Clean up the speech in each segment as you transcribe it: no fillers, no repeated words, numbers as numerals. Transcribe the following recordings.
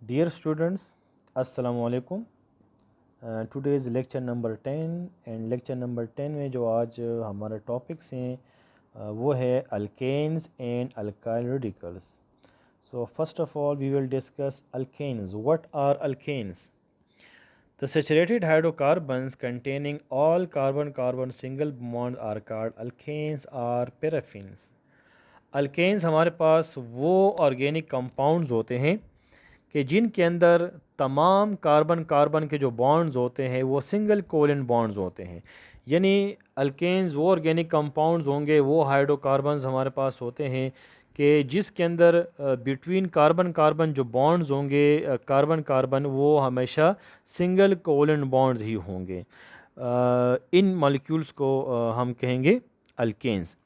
Dear students, Assalamu alaikum. Today is lecture number 10 and lecture number 10 में जो आज हमारा टॉपिक्स हैं वो है alkanes and alkyl radicals. So first of all we will discuss alkanes. What are alkanes? The saturated hydrocarbons containing all carbon-carbon single bond are called alkanes or paraffins. Alkanes हमारे पास वो organic compounds होते हैं कि जिनके अंदर तमाम carbon carbon के जो बॉन्ड्स होते हैं वो सिंगल कोवेलेंट बॉन्ड्स होते हैं। यानी अल्केन्स वो ऑर्गेनिक कंपाउंड्स होंगे, वो हाइड्रोकार्बन्स हमारे पास होते हैं कि जिसके अंदर बिटवीन कार्बन कार्बन जो बॉन्ड्स होंगे कार्बन कार्बन वो हमेशा सिंगल कोवेलेंट बॉन्ड्स ही होंगे। इन मॉलिक्यूल्स को हम कहेंगे अल्केन्स।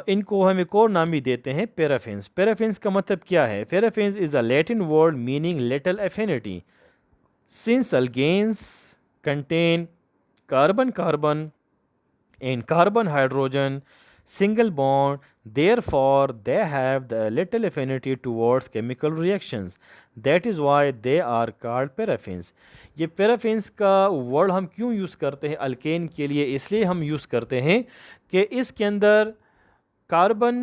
इनको हम एक और नाम भी देते हैं पैराफिन्स। पैराफिन्स का मतलब क्या है? Paraffins is a Latin word meaning little affinity. Since alkanes contain carbon carbon and carbon hydrogen single bond, therefore they have the little affinity towards chemical reactions, that is why they are called paraffins. ये paraffins का word हम क्यों use करते हैं alkane के लिए? इसलिए हम यूज़ करते हैं कि इसके अंदर कार्बन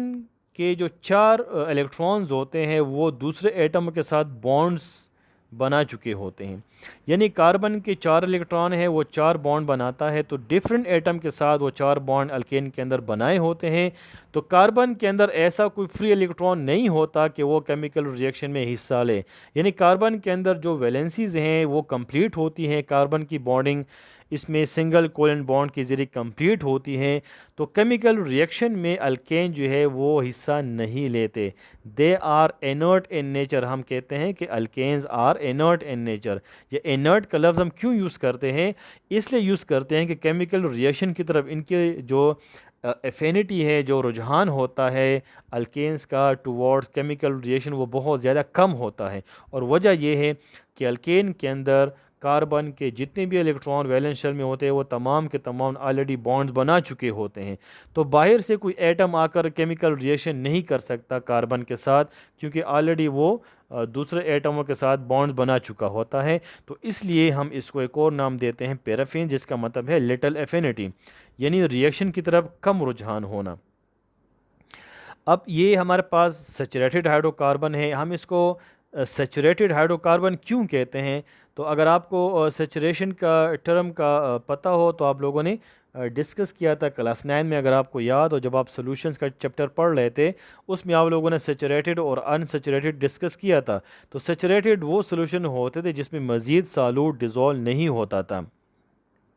के जो चार इलेक्ट्रॉन्स होते हैं वो दूसरे एटम के साथ बॉन्ड्स बना चुके होते हैं। यानी कार्बन के चार इलेक्ट्रॉन है वो चार बॉन्ड बनाता है, तो डिफरेंट एटम के साथ वो चार बॉन्ड अल्केन के अंदर बनाए होते हैं। तो कार्बन के अंदर ऐसा कोई फ्री इलेक्ट्रॉन नहीं होता कि वो केमिकल रिएक्शन में हिस्सा ले। यानी कार्बन के अंदर जो वैलेंसीज हैं वो कंप्लीट होती हैं, कार्बन की बॉन्डिंग इसमें सिंगल कोवेलेंट बॉन्ड के ज़रिए कंप्लीट होती हैं। तो केमिकल रिएक्शन में अल्केन जो है वो हिस्सा नहीं लेते। They are inert in nature. हम कहते हैं कि alkanes are inert in nature. ये इनर्ट का लफ्ज़ हम क्यों यूज़ करते हैं? इसलिए यूज़ करते हैं कि केमिकल रिएक्शन की तरफ इनके जो एफिनिटी है, जो रुझान होता है अल्केन्स का टुवर्ड्स केमिकल रिएक्शन वो बहुत ज़्यादा कम होता है। और वजह यह है कि अल्केन के अंदर कार्बन के जितने भी इलेक्ट्रॉन वैलेंस शेल में होते हैं वो तमाम के तमाम ऑलरेडी बॉन्ड्स बना चुके होते हैं। तो बाहर से कोई एटम आकर केमिकल रिएक्शन नहीं कर सकता कार्बन के साथ, क्योंकि ऑलरेडी वो दूसरे एटमों के साथ बॉन्ड्स बना चुका होता है। तो इसलिए हम इसको एक और नाम देते हैं पैराफिन, जिसका मतलब है लिटिल एफिनिटी, यानी रिएक्शन की तरफ कम रुझान होना। अब ये हमारे पास सैचुरेटेड हाइड्रोकार्बन है। हम इसको सैचुरेटेड हाइड्रोकार्बन क्यों कहते हैं? तो अगर आपको सैचुरेशन का टर्म का पता हो तो आप लोगों ने डिस्कस किया था क्लास 9 में, अगर आपको याद हो, जब आप सॉल्यूशंस का चैप्टर पढ़ रहे थे उसमें आप लोगों ने सैचुरेटेड और अनसैचुरेटेड डिस्कस किया था। तो सैचुरेटेड वो सॉल्यूशन होते थे जिसमें मज़ीद सालूट डिज़ोल्व नहीं होता था।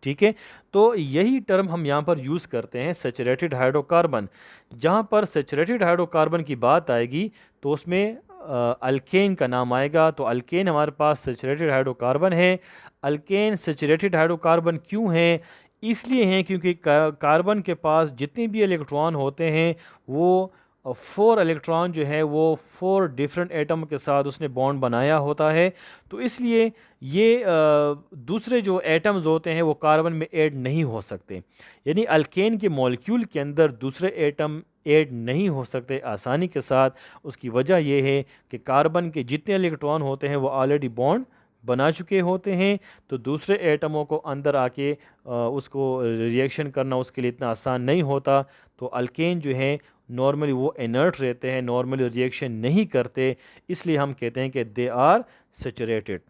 ठीक है, तो यही टर्म हम यहाँ पर यूज़ करते हैं सैचुरेटेड हाइड्रोकार्बन। जहाँ पर सैचुरेटेड हाइड्रोकार्बन की बात आएगी तो उसमें अल्केन का नाम आएगा। तो अल्केन हमारे पास सैचुरेटेड हाइड्रोकार्बन है। अल्केन सैचुरेटेड हाइड्रोकार्बन क्यों है? इसलिए हैं क्योंकि कार्बन के पास जितने भी इलेक्ट्रॉन होते हैं वो 4 इलेक्ट्रॉन जो है वो 4 डिफरेंट एटम के साथ उसने बॉन्ड बनाया होता है। तो इसलिए ये दूसरे जो एटम्स होते हैं वो कार्बन में ऐड नहीं हो सकते। यानी अल्केन के मॉलिक्यूल के अंदर दूसरे एटम ऐड नहीं हो सकते आसानी के साथ। उसकी वजह यह है कि कार्बन के जितने इलेक्ट्रॉन होते हैं वो ऑलरेडी बॉन्ड बना चुके होते हैं। तो दूसरे एटमों को अंदर आके उसको रिएक्शन करना उसके लिए इतना आसान नहीं होता। तो अल्केन जो है नॉर्मली वो इनर्ट रहते हैं, नॉर्मली रिएक्शन नहीं करते, इसलिए हम कहते हैं कि they are saturated.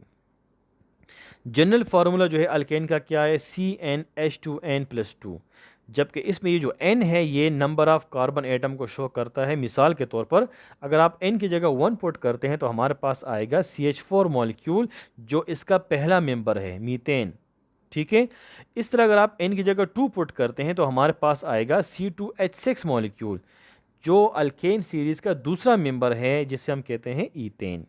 General formula जो है अल्केन का क्या है? CnH2n+2। जबकि इसमें ये जो n है ये नंबर ऑफ़ कार्बन एटम को शो करता है। मिसाल के तौर पर अगर आप n की जगह 1 पुट करते हैं तो हमारे पास आएगा CH4 मॉलिक्यूल, जो इसका पहला मेंबर है, मीथेन। ठीक है, इस तरह अगर आप n की जगह 2 पुट करते हैं तो हमारे पास आएगा C2H6 मॉलिक्यूल, जो अल्केन सीरीज़ का दूसरा मेंबर है, जिसे हम कहते हैं ईथेन।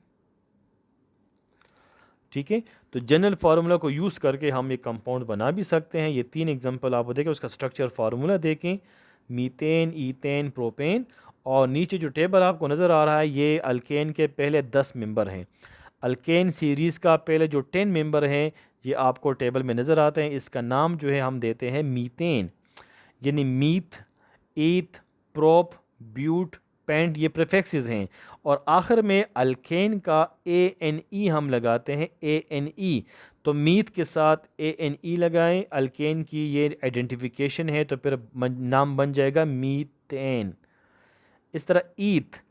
ठीक है, तो जनरल फार्मूला को यूज़ करके हम एक कंपाउंड बना भी सकते हैं। ये 3 एग्जांपल आपको देखें, उसका स्ट्रक्चर फार्मूला देखें, मीथेन, ईथेन, प्रोपेन। और नीचे जो टेबल आपको नज़र आ रहा है ये अल्केन के पहले 10 मेंबर हैं। अल्केन सीरीज़ का पहले जो 10 मेंबर हैं ये आपको टेबल में नज़र आते हैं। इसका नाम जो है हम देते हैं मीथेन, यानी मीथ, ईथ, प्रोप, ब्यूट, पेंट ये प्रीफिक्सेस हैं। और आखिर में अल्केन का ANE हम लगाते हैं, ANE। तो मीथ के साथ ANE लगाएं, अल्केन की ये आइडेंटिफिकेशन है, तो फिर नाम बन जाएगा मीथेन। इस तरह ईथ,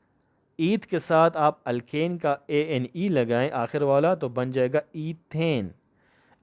ईथ के साथ आप अल्केन का ANE लगाएं आखिर वाला, तो बन जाएगा ईथेन।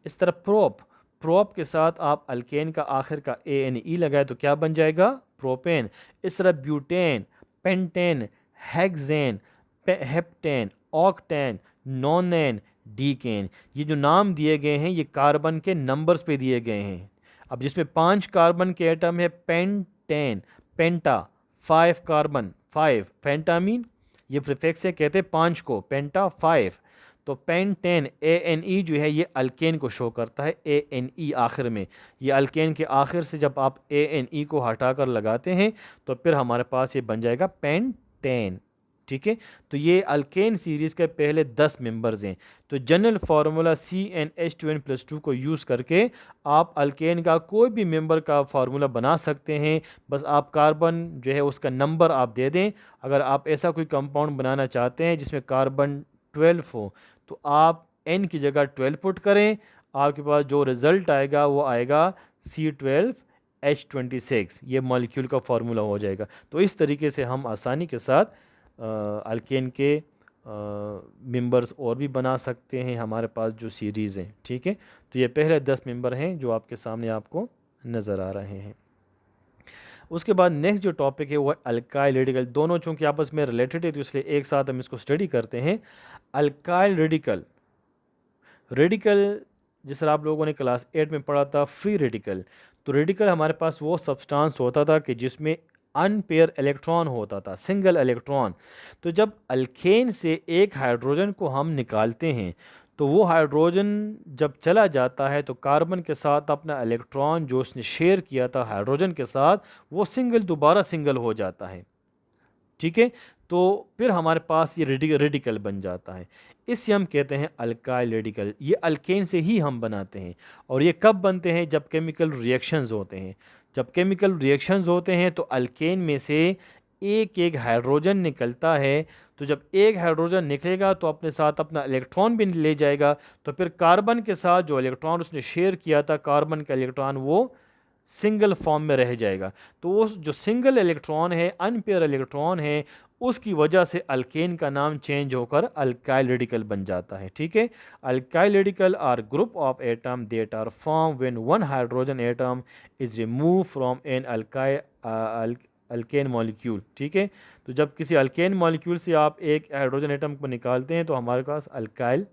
इस तरह प्रोप, प्रोप के साथ आप अल्केन का आखिर का ANE लगाए तो क्या बन जाएगा, प्रोपेन। इस तरह butane, pentane, hexane, heptane, octane, नोनेन, decane, ये जो नाम दिए गए हैं ये कार्बन के नंबर्स पे दिए गए हैं। अब जिसमें 5 कार्बन के एटम है पेंटेन, पेंटा, 5 कार्बन, 5 पेंटामीन, ये प्रीफिक्स है, कहते हैं 5 को पेंटा 5। तो पेंटेन ANE जो है ये अल्केन को शो करता है, ANE आखिर में। ये अल्केन के आखिर से जब आप ANE को हटाकर लगाते हैं तो फिर हमारे पास ये बन जाएगा पेंटेन। ठीक है, तो ये अल्केन सीरीज़ के पहले 10 मेंबर्स हैं। तो जनरल फार्मूला CnH2n+2 को यूज़ करके आप अल्केन का कोई भी मेंबर का फार्मूला बना सकते हैं। बस आप कार्बन जो है उसका नंबर आप दे दें। अगर आप ऐसा कोई कंपाउंड बनाना चाहते हैं जिसमें कार्बन 12 हो, तो आप n की जगह 12 पुट करें, आपके पास जो रिज़ल्ट आएगा वो आएगा C12H26। ये मॉलिक्यूल का फार्मूला हो जाएगा। तो इस तरीके से हम आसानी के साथ अल्केन के मेंबर्स और भी बना सकते हैं हमारे पास जो सीरीज़ हैं। ठीक है, तो ये पहले 10 मेंबर हैं जो आपके सामने आपको नज़र आ रहे हैं। उसके बाद नेक्स्ट जो टॉपिक है वो है अल्काइल रेडिकल। दोनों चूँकि आपस में रिलेटेड है तो इसलिए एक साथ हम इसको स्टडी करते हैं। अल्काइल रेडिकल, रेडिकल जिस तरह आप लोगों ने क्लास 8 में पढ़ा था फ्री रेडिकल, तो रेडिकल हमारे पास वो सब्सटेंस होता था कि जिसमें अनपेयर इलेक्ट्रॉन होता था, सिंगल इलेक्ट्रॉन। तो जब अल्केन से एक हाइड्रोजन को हम निकालते हैं तो वो हाइड्रोजन जब चला जाता है तो कार्बन के साथ अपना इलेक्ट्रॉन जो उसने शेयर किया था हाइड्रोजन के साथ, वो सिंगल दोबारा सिंगल हो जाता है। ठीक है, तो फिर हमारे पास ये रेडिकल बन जाता है। इससे हम कहते हैं अल्काइल रेडिकल। ये अल्केन से ही हम बनाते हैं। और ये कब बनते हैं, जब केमिकल रिएक्शंस होते हैं। जब केमिकल रिएक्शंस होते हैं तो अल्केन में से एक एक हाइड्रोजन निकलता है। तो जब एक हाइड्रोजन निकलेगा तो अपने साथ अपना इलेक्ट्रॉन भी ले जाएगा। तो फिर कार्बन के साथ जो इलेक्ट्रॉन उसने शेयर किया था, कार्बन का इलेक्ट्रॉन, वो सिंगल फॉर्म में रह जाएगा। तो वो जो सिंगल इलेक्ट्रॉन है, अनपेयर इलेक्ट्रॉन है, उसकी वजह से अल्केन का नाम चेंज होकर अल्काइल रेडिकल बन जाता है। ठीक है, alkyl radical are group of atom that are form when one hydrogen atom is remove from an alkane molecule. ठीक है, तो जब किसी अल्केन मॉलिक्यूल से आप एक हाइड्रोजन एटम को निकालते हैं तो हमारे पास अल्काइल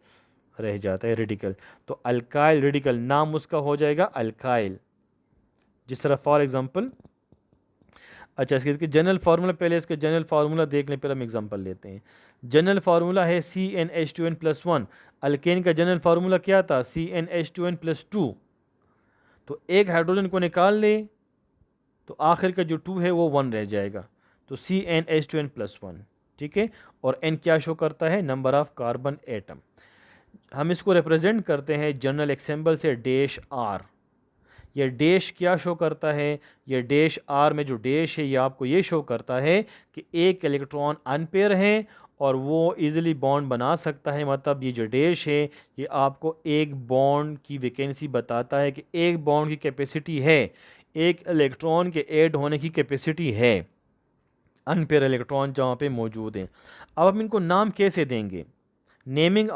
रह जाता है, रेडिकल। तो अल्काइल रेडिकल नाम उसका हो जाएगा अल्काइल। जिस तरह फॉर एग्जांपल, अच्छा इसके जनरल फार्मूला, पहले इसके जनरल फार्मूला देख लें फिर हम एग्जांपल लेते हैं। जनरल फार्मूला है CnH2n+1। अल्केन का जनरल फार्मूला क्या था, CnH2n+2। तो एक हाइड्रोजन को निकाल लें तो आखिर का जो 2 है वो 1 रह जाएगा, तो CnH2n+1। ठीक है, और n क्या शो करता है, नंबर ऑफ कार्बन एटम। हम इसको रिप्रेजेंट करते हैं जनरल एक्सेंबल से डैश R। ये डैश क्या शो करता है, ये डैश R में जो डैश है ये आपको ये शो करता है कि एक इलेक्ट्रॉन अनपेयर है और वो इजीली बॉन्ड बना सकता है। मतलब ये जो डैश है ये आपको एक बॉन्ड की वैकेंसी बताता है कि एक बॉन्ड की कैपेसिटी है, एक इलेक्ट्रॉन के ऐड होने की कैपेसिटी है, अनपेयर इलेक्ट्रॉन जहाँ पे मौजूद हैं। अब हम इनको नाम कैसे देंगे, naming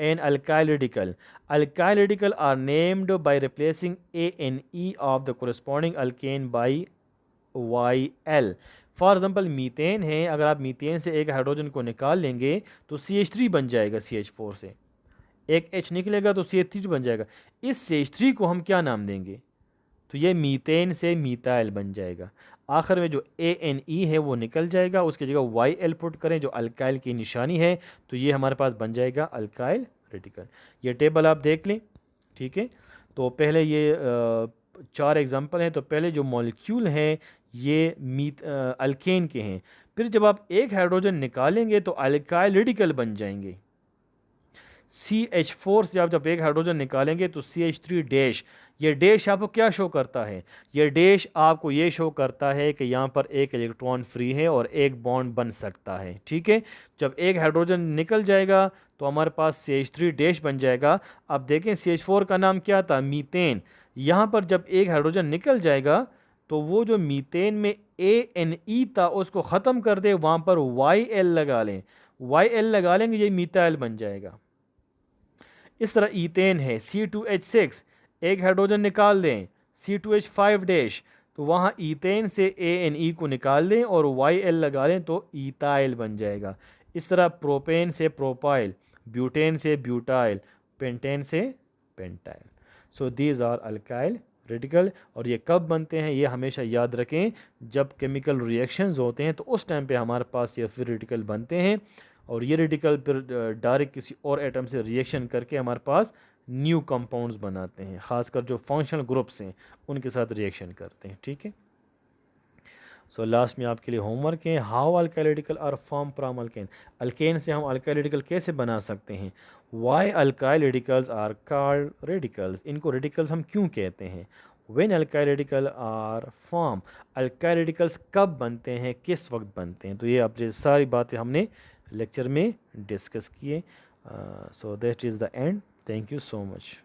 an alkyl radical. Alkyl radical are named by replacing A and E of the corresponding alkane by YL. For example methane है, अगर आप मीथेन से एक हाइड्रोजन को निकाल लेंगे तो CH3 बन जाएगा, CH4 से एक H निकलेगा तो CH3 बन जाएगा। इस CH3 को हम क्या नाम देंगे, तो ये मीथेन से मीथाइल बन जाएगा। आखिर में जो ANE है वो निकल जाएगा, उसकी जगह YL पुट करें जो अल्काइल की निशानी है, तो ये हमारे पास बन जाएगा अल्काइल रेडिकल। ये टेबल आप देख लें। ठीक है, तो पहले ये 4 एग्जांपल हैं। तो पहले जो मॉलिक्यूल हैं ये अल्केन के हैं। फिर जब आप एक हाइड्रोजन निकालेंगे तो अल्काइल रेडिकल बन जाएंगे। CH4 से आप जब एक हाइड्रोजन निकालेंगे तो CH3 डैश, ये डैश आपको क्या शो करता है? ये डैश आपको ये शो करता है कि यहाँ पर एक इलेक्ट्रॉन फ्री है और एक बॉन्ड बन सकता है। ठीक है, जब एक हाइड्रोजन निकल जाएगा तो हमारे पास CH3 डैश बन जाएगा। अब देखें CH4 का नाम क्या था? मीथेन। यहाँ पर जब एक हाइड्रोजन निकल जाएगा तो वो जो मीथेन में ANE था उसको ख़त्म कर दे, वहाँ पर YL लगा लें, YL लगा लेंगे, ये मीथाइल बन जाएगा। इस तरह ईथेन है C2H6, एक हाइड्रोजन निकाल दें C2H5 डैश, तो वहाँ ईथेन से ANE को निकाल दें और YL लगा लें तो ईथाइल बन जाएगा। इस तरह प्रोपेन से प्रोपाइल, ब्यूटेन से ब्यूटाइल, पेंटेन से pentyl. So these are alkyl radical. और ये कब बनते हैं ये हमेशा याद रखें, जब केमिकल रिएक्शंस होते हैं तो उस टाइम पे हमारे पास ये फ्री रेडिकल बनते हैं और ये रेडिकल फिर डायरेक्ट किसी और एटम से रिएक्शन करके हमारे पास न्यू कंपाउंड्स बनाते हैं, खासकर जो फंक्शनल ग्रुप्स हैं उनके साथ रिएक्शन करते हैं। ठीक है, सो लास्ट में आपके लिए होमवर्क है, how alkyl radical are form from alkane. Alkane से हम अल्काइल रेडिकल कैसे बना सकते हैं? Why alkyl radicals are called radicals, इनको रेडिकल्स हम क्यों कहते हैं? When alkyl radical are form, alkyl radicals कब बनते हैं, किस वक्त बनते हैं? तो ये आप ये सारी बातें हमने लेक्चर में डिस्कस किए। So that is the end. Thank you so much.